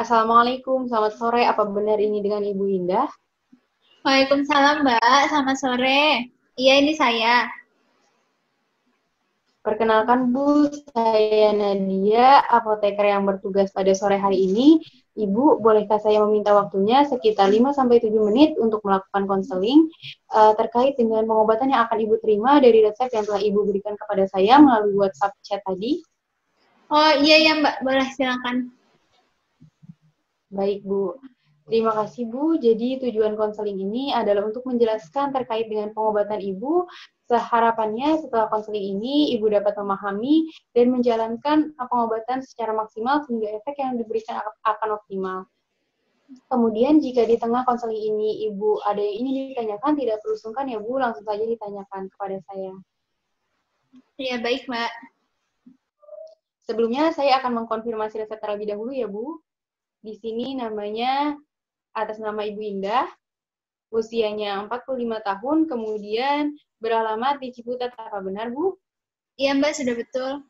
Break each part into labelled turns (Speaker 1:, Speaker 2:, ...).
Speaker 1: Assalamualaikum, selamat sore. Apa benar ini dengan Ibu Indah?
Speaker 2: Waalaikumsalam, Mbak. Selamat sore. Iya, ini saya.
Speaker 1: Perkenalkan Bu, saya Nadia, apoteker yang bertugas pada sore hari ini. Ibu, bolehkah saya meminta waktunya sekitar 5-7 menit untuk melakukan konseling terkait dengan pengobatan yang akan Ibu terima dari resep yang telah Ibu berikan kepada saya melalui WhatsApp chat tadi?
Speaker 2: Oh, iya ya, Mbak. Boleh silakan.
Speaker 1: Baik, Bu. Terima kasih, Bu. Jadi tujuan konseling ini adalah untuk menjelaskan terkait dengan pengobatan Ibu. Seharapannya setelah konseling ini, Ibu dapat memahami dan menjalankan pengobatan secara maksimal sehingga efek yang diberikan akan optimal. Kemudian jika di tengah konseling ini Ibu ada yang ingin ditanyakan, tidak perlu sungkan ya Bu, langsung saja ditanyakan kepada saya.
Speaker 2: Iya, baik, Mbak.
Speaker 1: Sebelumnya saya akan mengkonfirmasi resep terlebih dahulu ya Bu. Di sini namanya atas nama Ibu Indah, usianya 45 tahun, kemudian beralamat di Ciputat. Apa benar, Bu?
Speaker 2: Iya, Mbak, sudah betul.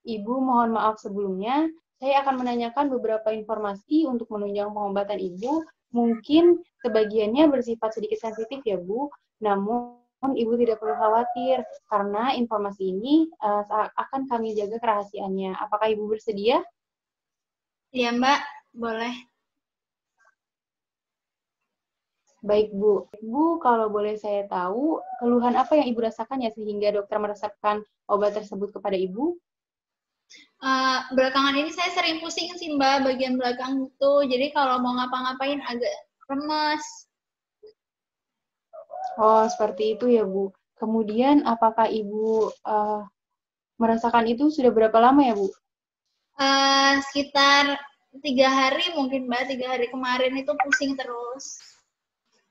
Speaker 1: Ibu, mohon maaf sebelumnya. Saya akan menanyakan beberapa informasi untuk menunjang pengobatan Ibu. Mungkin sebagiannya bersifat sedikit sensitif ya, Bu. Namun, Ibu tidak perlu khawatir, karena informasi ini akan kami jaga kerahasiaannya. Apakah Ibu bersedia?
Speaker 2: Iya, Mbak. Boleh.
Speaker 1: Baik, Bu. Bu, kalau boleh saya tahu, keluhan apa yang Ibu rasakan ya sehingga dokter meresepkan obat tersebut kepada Ibu?
Speaker 2: Belakangan ini saya sering pusing sih, Mbak, bagian belakang itu. Jadi kalau mau ngapa-ngapain agak lemes.
Speaker 1: Oh, seperti itu ya, Bu. Kemudian, apakah Ibu merasakan itu sudah berapa lama ya, Bu?
Speaker 2: Sekitar 3 hari mungkin, Mbak. 3 hari kemarin itu pusing terus.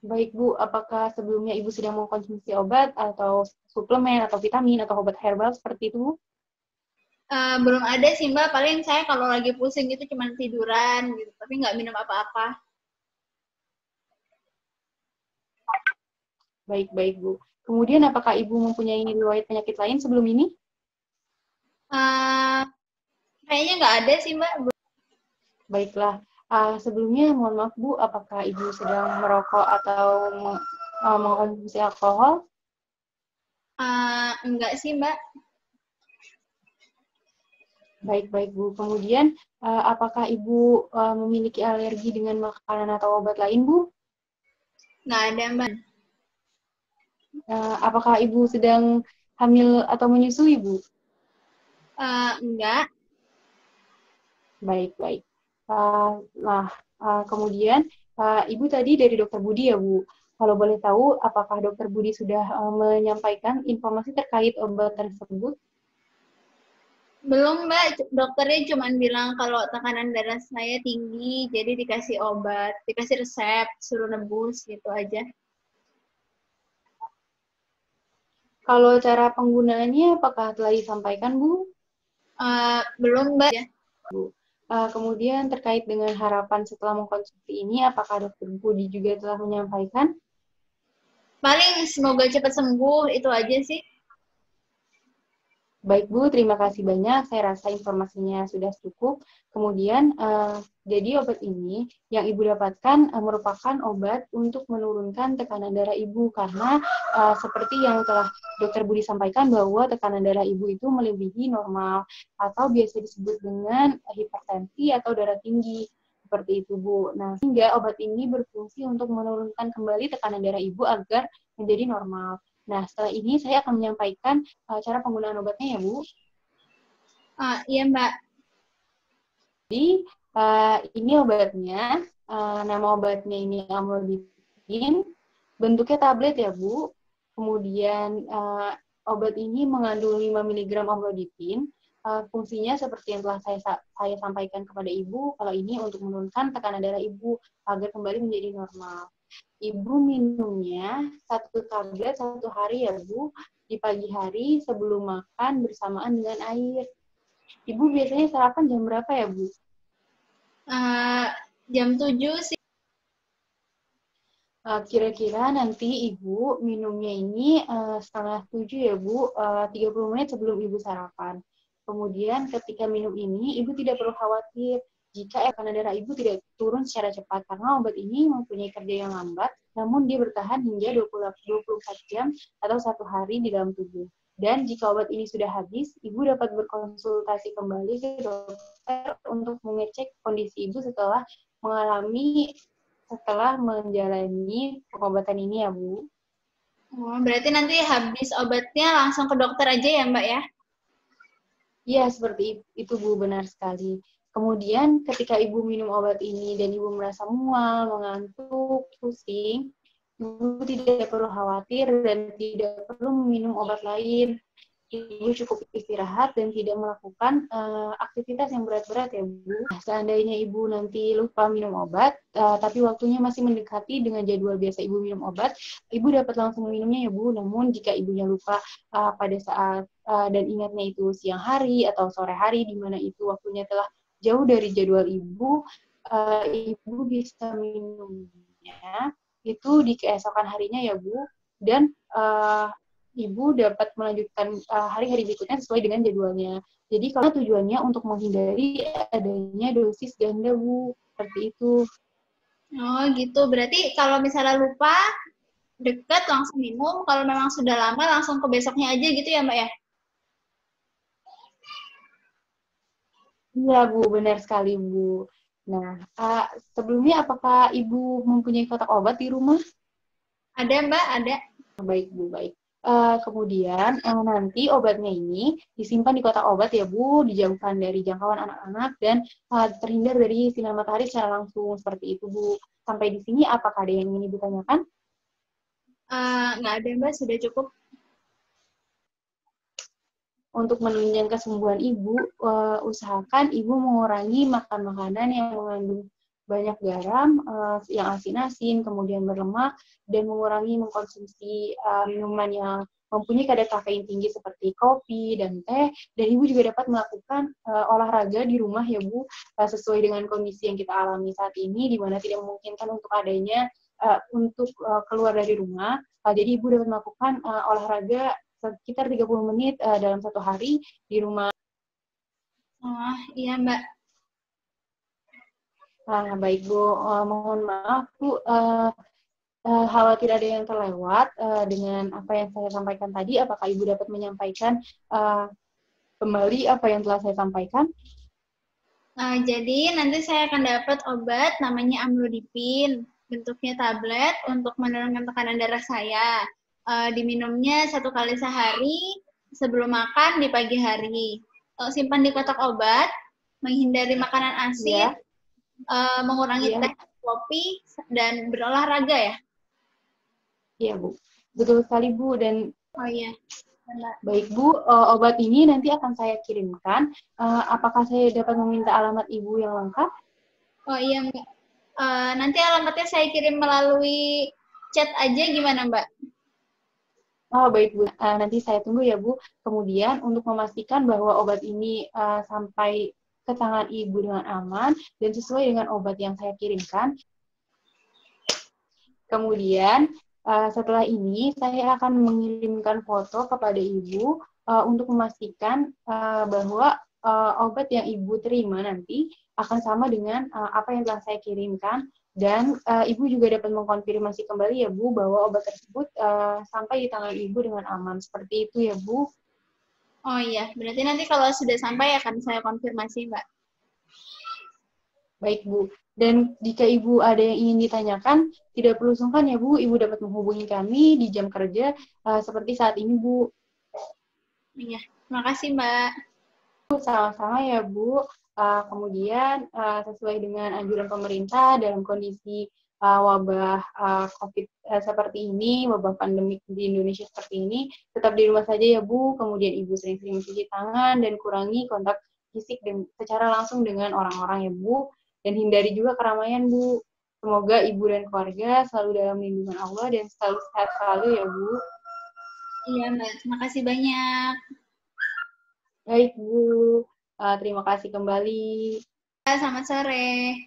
Speaker 1: Baik, Bu. Apakah sebelumnya Ibu sedang mengkonsumsi obat atau suplemen atau vitamin atau obat herbal seperti itu?
Speaker 2: Belum ada sih, Mbak. Paling saya kalau lagi pusing itu cuma tiduran gitu, tapi nggak minum apa-apa.
Speaker 1: Baik, Bu. Kemudian, apakah Ibu mempunyai riwayat penyakit lain sebelum ini?
Speaker 2: Uh, Kayaknya nggak ada sih, Mbak.
Speaker 1: Baiklah. Sebelumnya, mohon maaf, Bu, apakah Ibu sedang merokok atau mengkonsumsi alkohol?
Speaker 2: Enggak sih, Mbak.
Speaker 1: Baik, Bu. Kemudian, apakah Ibu memiliki alergi dengan makanan atau obat lain, Bu?
Speaker 2: Nggak ada, Mbak.
Speaker 1: Apakah Ibu sedang hamil atau menyusui, Bu?
Speaker 2: Enggak.
Speaker 1: Baik. Kemudian, Ibu tadi dari Dokter Budi ya, Bu? Kalau boleh tahu, apakah Dokter Budi sudah menyampaikan informasi terkait obat tersebut?
Speaker 2: Belum, Mbak. Dokternya cuma bilang kalau tekanan darah saya tinggi, jadi dikasih obat, dikasih resep, suruh nebus gitu aja.
Speaker 1: Kalau cara penggunaannya, apakah telah disampaikan, Bu?
Speaker 2: Belum, Mbak.
Speaker 1: Kemudian terkait dengan harapan setelah mengkonsumsi ini, apakah Dokter Budi juga telah menyampaikan?
Speaker 2: Paling semoga cepat sembuh, itu aja sih.
Speaker 1: Baik, Bu, terima kasih banyak. Saya rasa informasinya sudah cukup. Kemudian, jadi obat ini yang Ibu dapatkan merupakan obat untuk menurunkan tekanan darah Ibu karena seperti yang telah Dokter Budi sampaikan bahwa tekanan darah Ibu itu melebihi normal atau biasa disebut dengan hipertensi atau darah tinggi. Seperti itu, Bu. Nah, sehingga obat ini berfungsi untuk menurunkan kembali tekanan darah Ibu agar menjadi normal. Nah, setelah ini saya akan menyampaikan cara penggunaan obatnya ya, Bu.
Speaker 2: Iya, Mbak.
Speaker 1: Jadi, ini obatnya, nama obatnya ini amlodipin, bentuknya tablet ya, Bu. Kemudian, obat ini mengandung 5 mg amlodipin, fungsinya seperti yang telah saya sampaikan kepada Ibu, kalau ini untuk menurunkan tekanan darah Ibu agar kembali menjadi normal. Ibu minumnya 1 tablet 1 hari ya, Bu, di pagi hari sebelum makan bersamaan dengan air. Ibu biasanya sarapan jam berapa ya, Bu?
Speaker 2: Jam 7 sih.
Speaker 1: Kira-kira nanti Ibu minumnya ini setengah 7 ya, Bu, 30 menit sebelum Ibu sarapan. Kemudian ketika minum ini, Ibu tidak perlu khawatir jika tekanan darah Ibu tidak turun secara cepat, karena obat ini mempunyai kerja yang lambat, namun dia bertahan hingga 24 jam atau 1 hari di dalam tubuh. Dan jika obat ini sudah habis, Ibu dapat berkonsultasi kembali ke dokter untuk mengecek kondisi Ibu setelah menjalani pengobatan ini ya, Bu.
Speaker 2: Oh, berarti nanti habis obatnya langsung ke dokter aja ya, Mbak ya?
Speaker 1: Iya, seperti itu, Bu, benar sekali. Kemudian ketika Ibu minum obat ini dan Ibu merasa mual, mengantuk, pusing, Ibu tidak perlu khawatir dan tidak perlu meminum obat lain. Ibu cukup istirahat dan tidak melakukan aktivitas yang berat-berat ya, Bu. Seandainya Ibu nanti lupa minum obat, tapi waktunya masih mendekati dengan jadwal biasa Ibu minum obat, Ibu dapat langsung minumnya ya, Bu. Namun jika Ibunya lupa pada saat dan ingatnya itu siang hari atau sore hari, di mana itu waktunya telah jauh dari jadwal Ibu, Ibu bisa minumnya itu di keesokan harinya ya, Bu. Dan Ibu dapat melanjutkan hari-hari berikutnya sesuai dengan jadwalnya. Jadi kalau tujuannya untuk menghindari adanya dosis ganda, Bu. Seperti itu.
Speaker 2: Oh gitu, berarti kalau misalnya lupa, deket langsung minum, kalau memang sudah lama langsung ke besoknya aja gitu ya Mbak ya?
Speaker 1: Iya, Bu. Benar sekali, Bu. Nah, sebelumnya apakah Ibu mempunyai kotak obat di rumah?
Speaker 2: Ada Mbak, ada.
Speaker 1: Baik, Bu. Baik. Kemudian nanti obatnya ini disimpan di kotak obat ya, Bu, dijauhkan dari jangkauan anak-anak dan terhindar dari sinar matahari secara langsung, seperti itu, Bu. Sampai di sini apakah ada yang ingin Ibu tanyakan?
Speaker 2: Nggak ada Mbak, sudah cukup.
Speaker 1: Untuk menunjang kesembuhan Ibu, usahakan Ibu mengurangi makan makanan yang mengandung banyak garam, yang asin-asin, kemudian berlemak, dan mengurangi mengkonsumsi minuman yang mempunyai kadar kafein tinggi seperti kopi dan teh. Dan Ibu juga dapat melakukan olahraga di rumah ya, Bu, sesuai dengan kondisi yang kita alami saat ini, di mana tidak memungkinkan untuk adanya keluar dari rumah. Jadi Ibu dapat melakukan olahraga sekitar 30 menit dalam 1 hari di rumah.
Speaker 2: Oh iya Mbak.
Speaker 1: Baik, Bu. Mohon maaf, Bu. Khawatir ada yang terlewat dengan apa yang saya sampaikan tadi. Apakah Ibu dapat menyampaikan kembali apa yang telah saya sampaikan?
Speaker 2: Jadi nanti saya akan dapat obat namanya amlodipin, bentuknya tablet untuk menurunkan tekanan darah saya. Diminumnya 1 kali sehari sebelum makan di pagi hari. Simpan di kotak obat, menghindari makanan asin, mengurangi teh, kopi, dan berolahraga ya?
Speaker 1: Iya, Bu. Betul sekali, Bu. Dan
Speaker 2: oh iya.
Speaker 1: Baik, Bu. Obat ini nanti akan saya kirimkan. Apakah saya dapat meminta alamat Ibu yang lengkap?
Speaker 2: Oh iya, Mbak. Nanti alamatnya saya kirim melalui chat aja gimana, Mbak?
Speaker 1: Oh, baik, Bu. Nanti saya tunggu ya, Bu. Kemudian, untuk memastikan bahwa obat ini sampai ke tangan Ibu dengan aman dan sesuai dengan obat yang saya kirimkan. Kemudian, setelah ini, saya akan mengirimkan foto kepada Ibu untuk memastikan bahwa obat yang Ibu terima nanti akan sama dengan apa yang telah saya kirimkan. Dan Ibu juga dapat mengkonfirmasi kembali ya, Bu, bahwa obat tersebut sampai di tangan Ibu dengan aman. Seperti itu ya, Bu.
Speaker 2: Oh iya, berarti nanti kalau sudah sampai akan saya konfirmasi, Mbak.
Speaker 1: Baik, Bu. Dan jika Ibu ada yang ingin ditanyakan, tidak perlu sungkan ya, Bu. Ibu dapat menghubungi kami di jam kerja seperti saat ini, Bu.
Speaker 2: Iya, terima kasih, Mbak.
Speaker 1: Sama-sama ya, Bu. Kemudian sesuai dengan anjuran pemerintah dalam kondisi wabah COVID seperti ini, wabah pandemik di Indonesia seperti ini, tetap di rumah saja ya, Bu. Kemudian Ibu sering-sering mencuci tangan dan kurangi kontak fisik secara langsung dengan orang-orang ya, Bu. Dan hindari juga keramaian, Bu. Semoga Ibu dan keluarga selalu dalam lindungan Allah dan selalu sehat selalu ya, Bu.
Speaker 2: Iya, Mbak. Terima kasih banyak.
Speaker 1: Baik, Bu. Terima kasih kembali.
Speaker 2: Selamat sore.